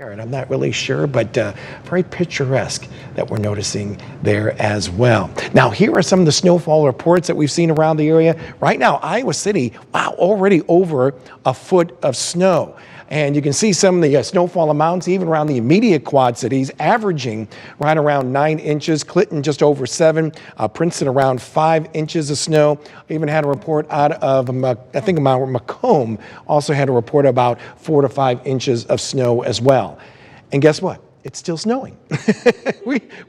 And I'm not really sure, but very picturesque that we're noticing there as well. Now, here are some of the snowfall reports that we've seen around the area. Right now, Iowa City, wow, already over a foot of snow. And you can see some of the snowfall amounts even around the immediate Quad Cities, averaging right around 9 inches. Clinton just over 7. Princeton around 5 inches of snow. Even had a report out of, I think, Macomb also had a report about 4 to 5 inches of snow as well. And guess what? It's still snowing.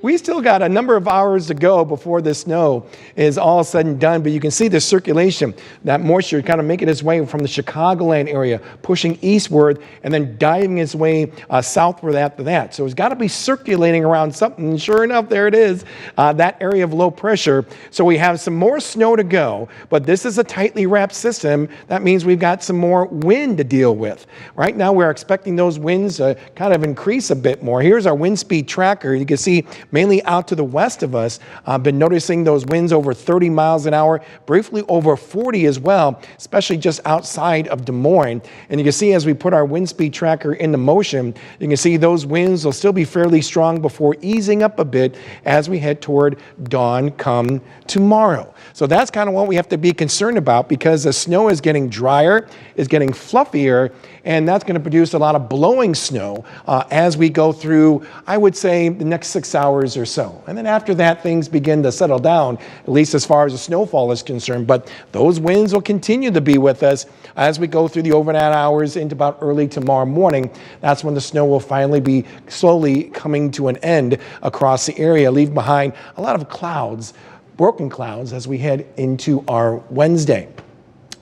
we still got a number of hours to go before the snow is all said and done, but you can see the circulation, that moisture kind of making its way from the Chicagoland area, pushing eastward and then diving its way southward after that. So it's got to be circulating around something. And sure enough, there it is, that area of low pressure. So we have some more snow to go, but this is a tightly wrapped system. That means we've got some more wind to deal with. Right now, we're expecting those winds to kind of increase a bit more. Here's our wind speed tracker. You can see mainly out to the west of us, I've been noticing those winds over 30 miles an hour, briefly over 40 as well, especially just outside of Des Moines. And you can see as we put our wind speed tracker into motion, you can see those winds will still be fairly strong before easing up a bit as we head toward dawn come tomorrow. So that's kind of what we have to be concerned about, because the snow is getting drier, is getting fluffier, and that's going to produce a lot of blowing snow as we go through, I would say, the next 6 hours or so. And then after that, things begin to settle down, at least as far as the snowfall is concerned. But those winds will continue to be with us as we go through the overnight hours into about early tomorrow morning. That's when the snow will finally be slowly coming to an end across the area, leave behind a lot of clouds, broken clouds, as we head into our Wednesday.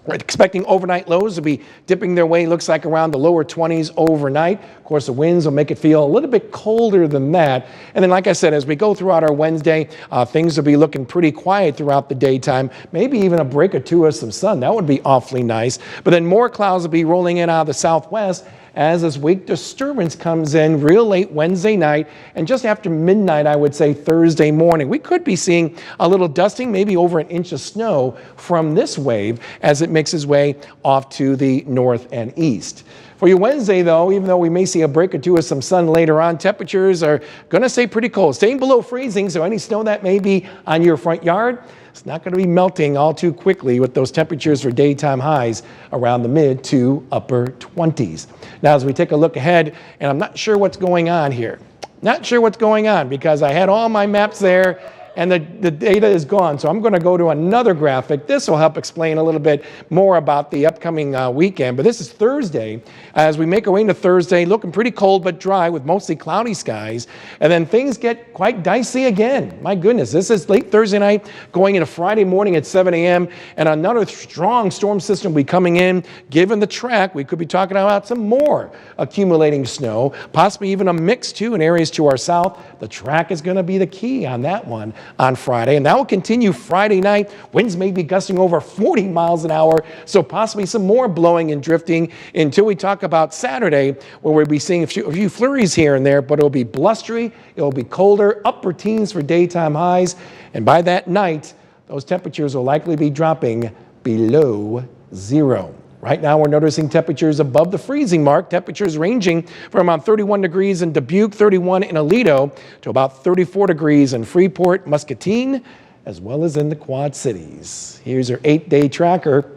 We're expecting overnight lows to be dipping their way, looks like around the lower 20s overnight. Of course, the winds will make it feel a little bit colder than that. And then, like I said, as we go throughout our Wednesday, things will be looking pretty quiet throughout the daytime, maybe even a break or two of some sun. That would be awfully nice. But then more clouds will be rolling in out of the southwest as this weak disturbance comes in real late Wednesday night and just after midnight, I would say Thursday morning. We could be seeing a little dusting, maybe over 1 inch of snow from this wave as it makes its way off to the north and east. For your Wednesday, though, even though we may see a break or two of some sun later on, temperatures are going to stay pretty cold, staying below freezing, so any snow that may be on your front yard, it's not going to be melting all too quickly with those temperatures for daytime highs around the mid to upper 20s. Now, as we take a look ahead, and I'm not sure what's going on here. Not sure what's going on because I had all my maps there and the data is gone. So I'm going to go to another graphic. This will help explain a little bit more about the upcoming weekend. But this is Thursday. As we make our way into Thursday, looking pretty cold but dry with mostly cloudy skies. And then things get quite dicey again. My goodness, this is late Thursday night going into Friday morning at 7 a.m. And another strong storm system will be coming in. Given the track, we could be talking about some more accumulating snow, possibly even a mix too in areas to our south. The track is going to be the key on that one on Friday, and that will continue Friday night. Winds may be gusting over 40 miles an hour, so possibly some more blowing and drifting until we talk about Saturday, where we'll be seeing a few flurries here and there, but it'll be blustery, it'll be colder, upper teens for daytime highs, and by that night, those temperatures will likely be dropping below zero. Right now, we're noticing temperatures above the freezing mark, temperatures ranging from around 31 degrees in Dubuque, 31 in Aledo, to about 34 degrees in Freeport, Muscatine, as well as in the Quad Cities. Here's our 8-day tracker.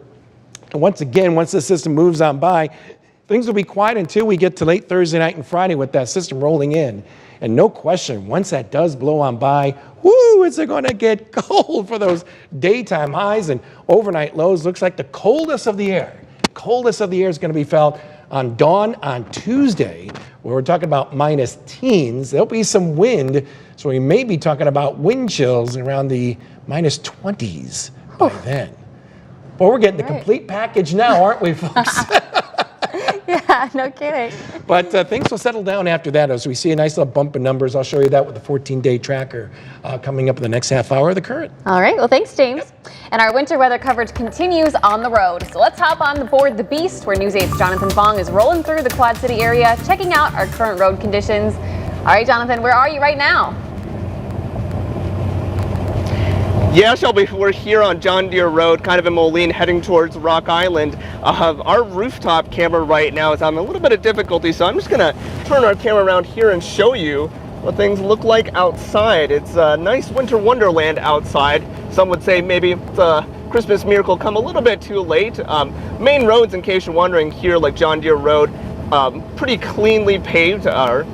And once again, once this system moves on by, things will be quiet until we get to late Thursday night and Friday with that system rolling in. And no question, once that does blow on by, whoo, is it going to get cold for those daytime highs and overnight lows. Looks like the coldest of the air. Coldest of the year is going to be felt on dawn on Tuesday, where we're talking about minus teens. There'll be some wind, so we may be talking about wind chills around the minus 20s by then. But we're getting the complete package now, aren't we, folks? Yeah, no kidding. But things will settle down after that as we see a nice little bump in numbers. I'll show you that with the 14-day tracker coming up in the next half hour of the Current. All right, well, thanks, James. Yep. And our winter weather coverage continues on the road. So let's hop on board the Beast, where News 8's Jonathan Fong is rolling through the Quad City area, checking out our current road conditions. All right, Jonathan, where are you right now? Yeah, Shelby, we're here on John Deere Road, kind of in Moline, heading towards Rock Island. Our rooftop camera right now is having a little bit of difficulty, so I'm just gonna turn our camera around here and show you what things look like outside. It's a nice winter wonderland outside. Some would say maybe it's a Christmas miracle come a little bit too late. Main roads, in case you're wondering, here like John Deere Road, pretty cleanly paved, or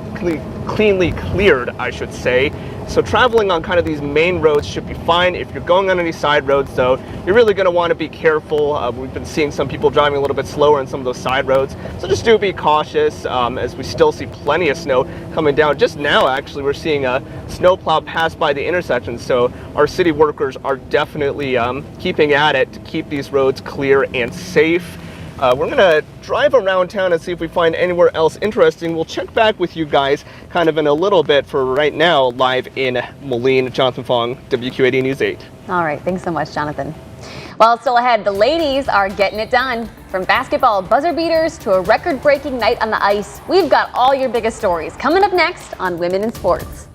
cleanly cleared, I should say. So traveling on kind of these main roads should be fine. If you're going on any side roads, though, you're really going to want to be careful. We've been seeing some people driving a little bit slower on some of those side roads, so just do be cautious, as we still see plenty of snow coming down. Just now, actually, we're seeing a snowplow pass by the intersection, so our city workers are definitely keeping at it to keep these roads clear and safe. We're gonna drive around town and see if we find anywhere else interesting. We'll check back with you guys kind of in a little bit. For right now, live in Moline, Jonathan Fong, WQAD News 8. All right, thanks so much, Jonathan. Well, still ahead, the ladies are getting it done. From basketball buzzer beaters to a record-breaking night on the ice, we've got all your biggest stories coming up next on Women in Sports.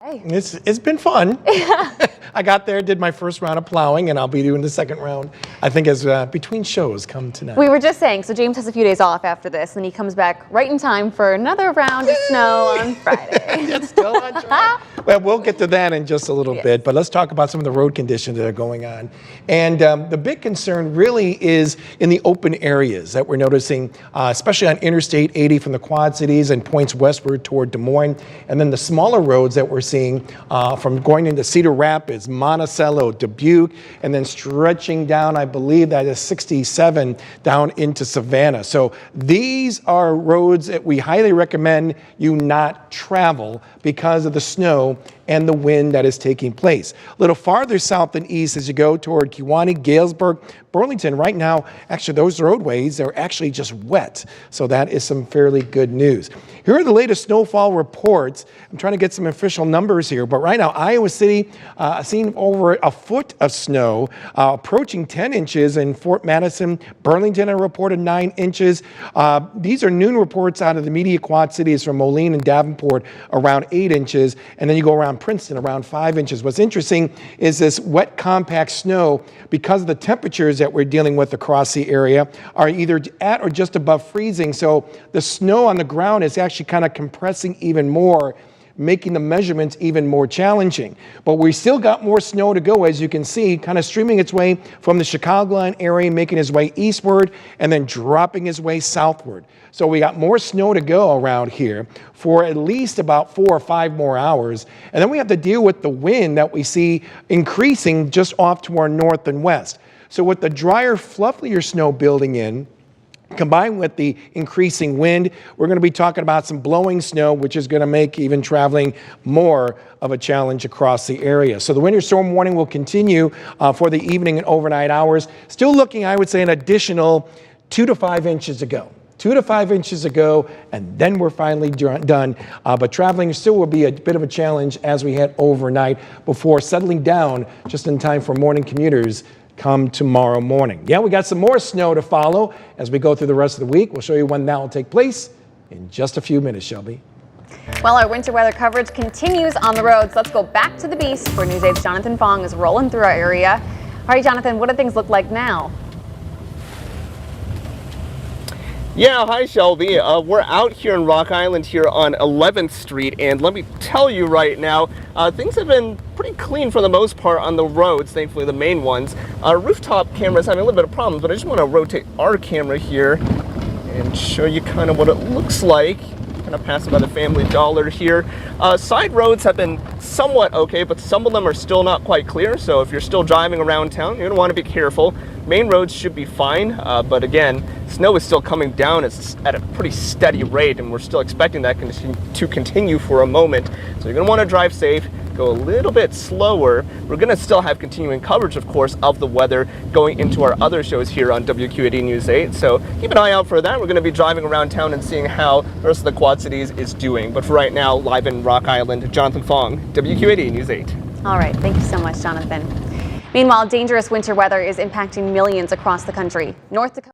It's been fun. I got there, did my first round of plowing, and I'll be doing the second round, I think, as between shows come tonight. We were just saying, so James has a few days off after this, and he comes back right in time for another round of snow on Friday. It's still on track. Well, we'll get to that in just a little bit, but let's talk about some of the road conditions that are going on. And the big concern really is in the open areas that we're noticing, especially on Interstate 80 from the Quad Cities and points westward toward Des Moines, and then the smaller roads that we're seeing from going into Cedar Rapids, Monticello, Dubuque, and then stretching down, I believe that is 67 down into Savannah. So these are roads that we highly recommend you not travel because of the snow and the wind that is taking place. A little farther south and east as you go toward Kewanee, Galesburg, Burlington, right now, actually those roadways are actually just wet. So that is some fairly good news. Here are the latest snowfall reports. I'm trying to get some official numbers here, but right now Iowa City seeing over a foot of snow, approaching 10 inches in Fort Madison. Burlington, a reported 9 inches. These are noon reports out of the immediate Quad Cities from Moline and Davenport, around 8 inches. And then you go around Princeton, around 5 inches. What's interesting is this wet, compact snow, because of the temperatures that we're dealing with across the area, are either at or just above freezing. So the snow on the ground is actually kind of compressing even more, making the measurements even more challenging. But we still got more snow to go, as you can see, kind of streaming its way from the Chicagoland area, making its way eastward, and then dropping its way southward. So we got more snow to go around here for at least about 4 or 5 more hours. And then we have to deal with the wind that we see increasing just off to our north and west. So with the drier, fluffier snow building in, combined with the increasing wind, we're going to be talking about some blowing snow, which is going to make even traveling more of a challenge across the area. So the winter storm warning will continue for the evening and overnight hours. Still looking, I would say, an additional 2 to 5 inches to go. 2 to 5 inches ago, and then we're finally done. But traveling still will be a bit of a challenge as we head overnight before settling down just in time for morning commuters come tomorrow morning. Yeah, we got some more snow to follow as we go through the rest of the week. We'll show you when that will take place in just a few minutes, Shelby. Well, our winter weather coverage continues on the roads. Let's go back to the beast where News 8's Jonathan Fong is rolling through our area. All right, Jonathan, what do things look like now? Yeah, hi Shelby. We're out here in Rock Island here on 11th Street, and let me tell you right now, things have been pretty clean for the most part on the roads, thankfully the main ones. Our rooftop camera's having a little bit of problems, but I just want to rotate our camera here and show you kind of what it looks like. Kind of passing by the Family Dollar here. Side roads have been somewhat okay, but some of them are still not quite clear, so if you're still driving around town, you're going to want to be careful. Main roads should be fine, but again, snow is still coming down at a pretty steady rate, and we're still expecting that to continue for a moment. So you're going to want to drive safe, go a little bit slower. We're going to still have continuing coverage, of course, of the weather going into our other shows here on WQAD News 8. So keep an eye out for that. We're going to be driving around town and seeing how the rest of the Quad Cities is doing. But for right now, live in Rock Island, Jonathan Fong, WQAD News 8. All right, thank you so much, Jonathan. Meanwhile, dangerous winter weather is impacting millions across the country. North Dakota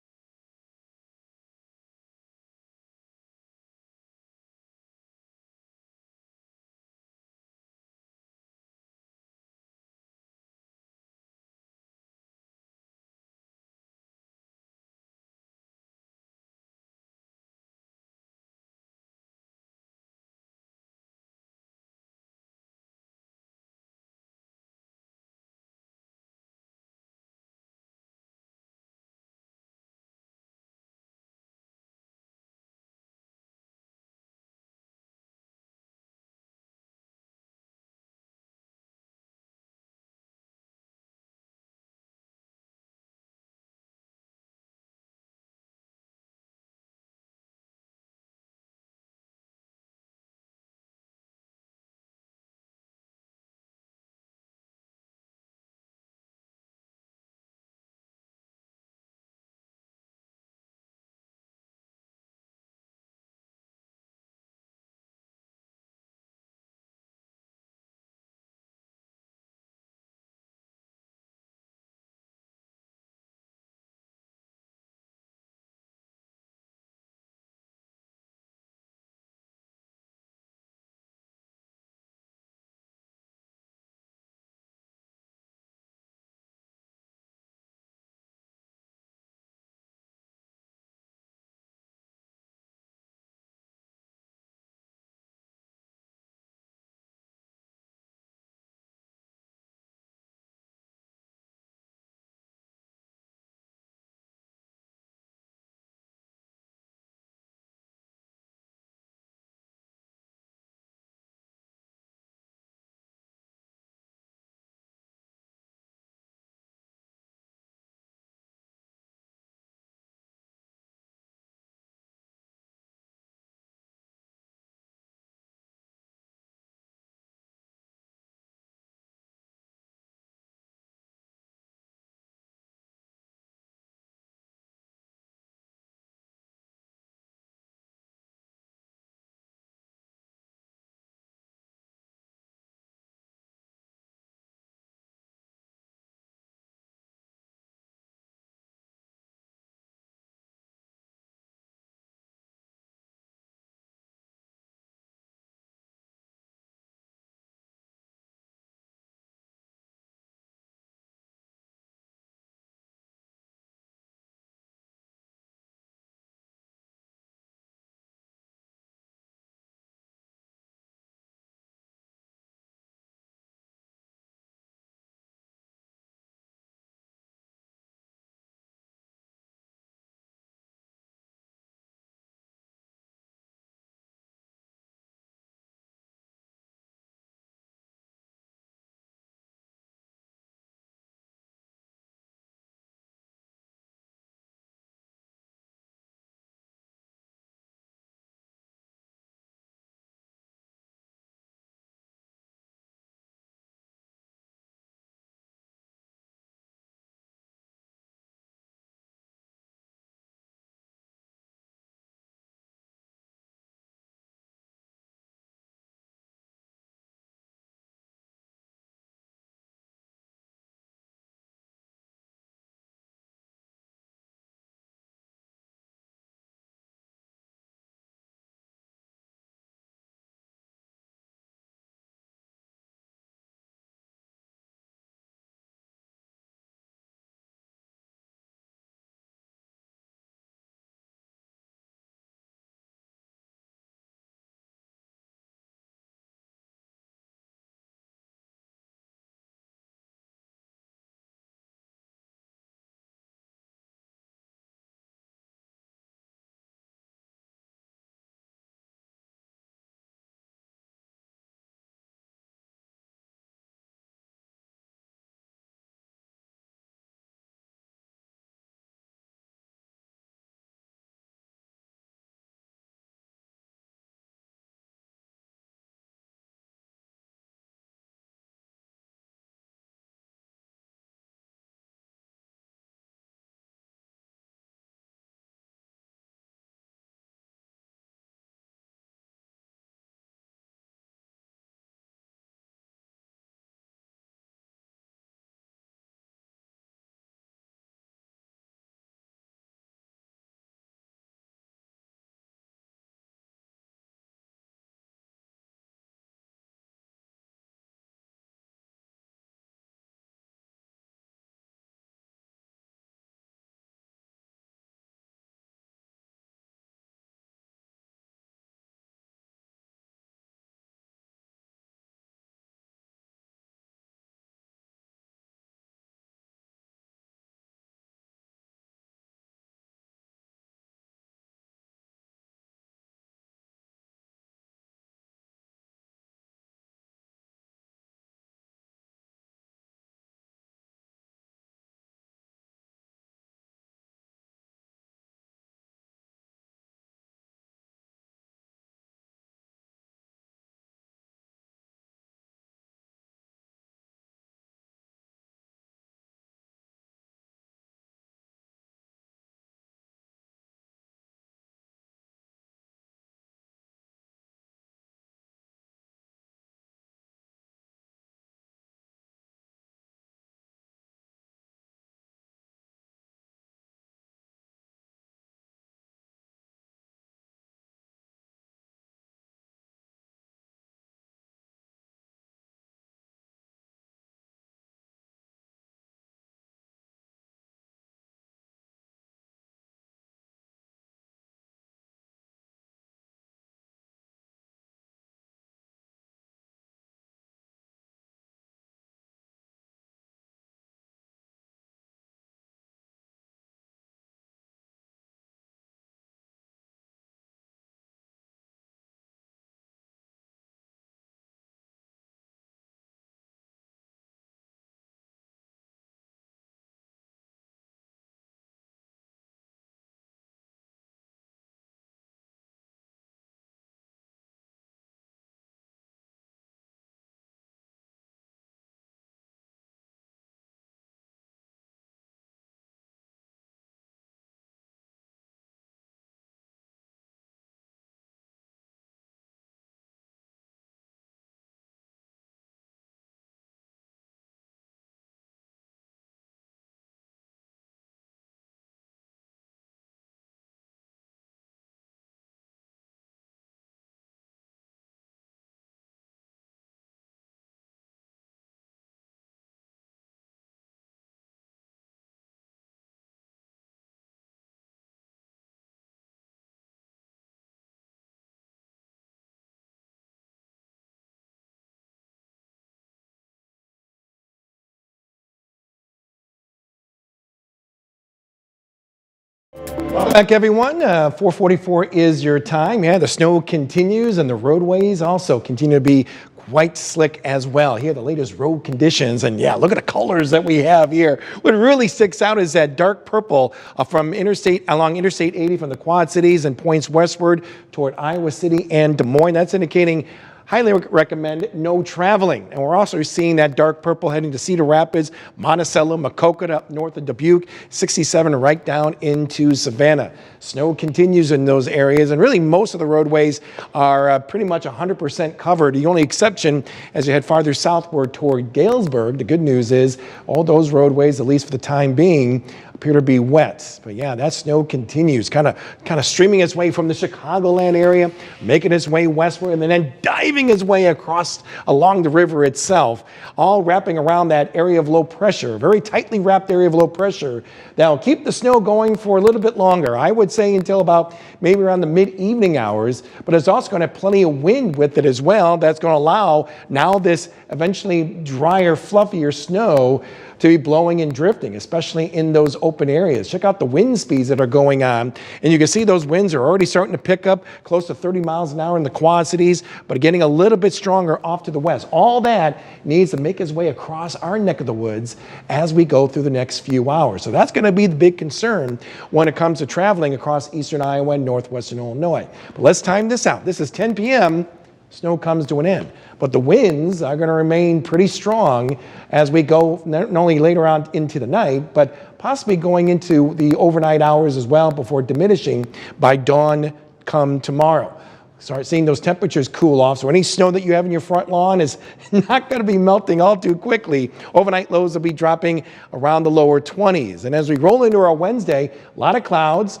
Back everyone, 4:44 is your time. Yeah, the snow continues and the roadways also continue to be quite slick as well. Here are the latest road conditions, and yeah, look at the colors that we have here. What really sticks out is that dark purple from along Interstate 80 from the Quad Cities and points westward toward Iowa City and Des Moines. That's indicating highly recommend no traveling. And we're also seeing that dark purple heading to Cedar Rapids, Monticello, Maquoketa up north of Dubuque, 67 right down into Savannah. Snow continues in those areas, and really most of the roadways are pretty much 100% covered. The only exception as you head farther southward toward Galesburg, the good news is all those roadways, at least for the time being, appear to be wet. But yeah, that snow continues, kind of streaming its way from the Chicagoland area, making its way westward, and then diving its way across along the river itself, all wrapping around that area of low pressure, a very tightly wrapped area of low pressure that'll keep the snow going for a little bit longer. I would say until about maybe around the mid-evening hours, but it's also going to have plenty of wind with it as well. That's going to allow now this eventually drier, fluffier snow to be blowing and drifting, especially in those open areas. Check out the wind speeds that are going on, and you can see those winds are already starting to pick up close to 30 miles an hour in the Quad Cities, but getting a little bit stronger off to the west. All that needs to make its way across our neck of the woods as we go through the next few hours. So that's going to be the big concern when it comes to traveling across eastern Iowa and northwestern Illinois. But let's time this out. This is 10 p.m. Snow comes to an end, but the winds are going to remain pretty strong as we go not only later on into the night, but possibly going into the overnight hours as well before diminishing by dawn come tomorrow. Start seeing those temperatures cool off, so any snow that you have in your front lawn is not going to be melting all too quickly. Overnight lows will be dropping around the lower 20s. And as we roll into our Wednesday, a lot of clouds,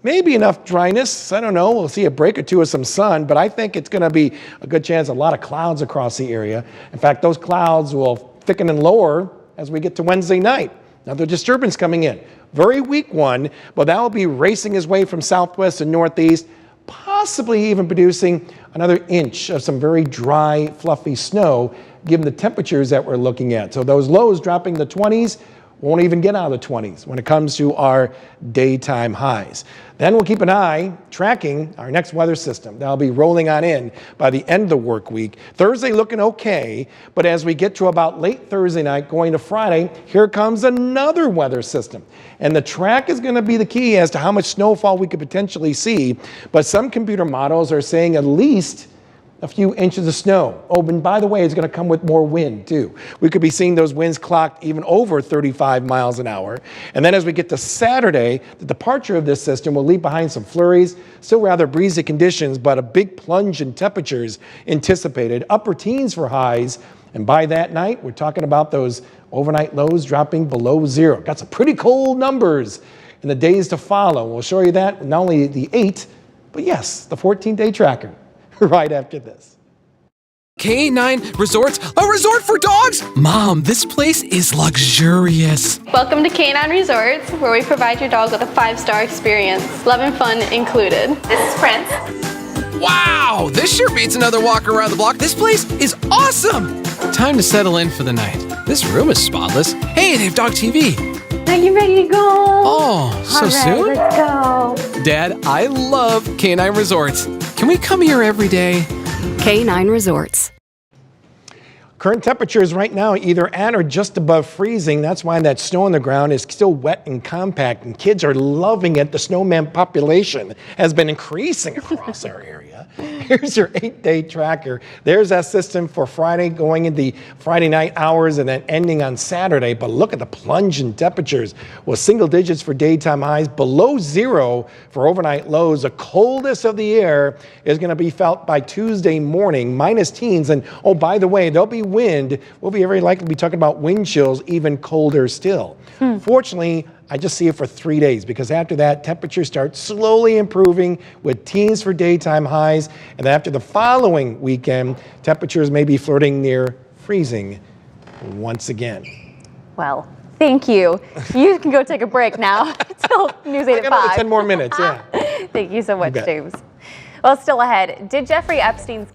maybe enough dryness. I don't know. We'll see a break or two of some sun, but I think it's going to be a good chance a lot of clouds across the area. In fact, those clouds will thicken and lower as we get to Wednesday night. Another disturbance coming in. Very weak one, but that will be racing his way from southwest and northeast, possibly even producing another inch of some very dry, fluffy snow, given the temperatures that we're looking at. So those lows dropping the 20s, won't even get out of the 20s when it comes to our daytime highs. Then we'll keep an eye tracking our next weather system. That'll be rolling on in by the end of the work week. Thursday looking okay, but as we get to about late Thursday night going to Friday, here comes another weather system. And the track is going to be the key as to how much snowfall we could potentially see, but some computer models are saying at least a few inches of snow. Oh, and by the way, it's going to come with more wind too. We could be seeing those winds clocked even over 35 miles an hour. And then as we get to Saturday, the departure of this system will leave behind some flurries, still rather breezy conditions, but a big plunge in temperatures anticipated, upper teens for highs. And by that night, we're talking about those overnight lows dropping below zero. Got some pretty cold numbers in the days to follow. We'll show you that, not only the 8, but yes, the 14-day tracker. Right after this. K9 Resorts, a resort for dogs? Mom, this place is luxurious. Welcome to K9 Resorts, where we provide your dog with a 5-star experience, love and fun included. This is Prince. Wow, this sure beats another walk around the block. This place is awesome. Time to settle in for the night. This room is spotless. Hey, they have dog TV. Are you ready to go? Oh, so soon? Let's go. Dad, I love K9 Resorts. Can we come here every day? K9 Resorts. Current temperatures right now either at or just above freezing. That's why that snow on the ground is still wet and compact, and kids are loving it. The snowman population has been increasing across our area. Here's your 8-day tracker. There's that system for Friday going into the Friday night hours and then ending on Saturday. But look at the plunge in temperatures with single digits for daytime highs, below zero for overnight lows. The coldest of the year is going to be felt by Tuesday morning, minus teens. And oh, by the way, there'll be wind. We'll be very likely to be talking about wind chills, even colder still. Fortunately, I just see it for 3 days because after that, temperatures start slowly improving with teens for daytime highs. And then after the following weekend, temperatures may be flirting near freezing once again. Well, thank you. You can go take a break now until News 8 at 5. I got another 10 more minutes, yeah. Thank you so much, James. Well, still ahead, did Jeffrey Epstein's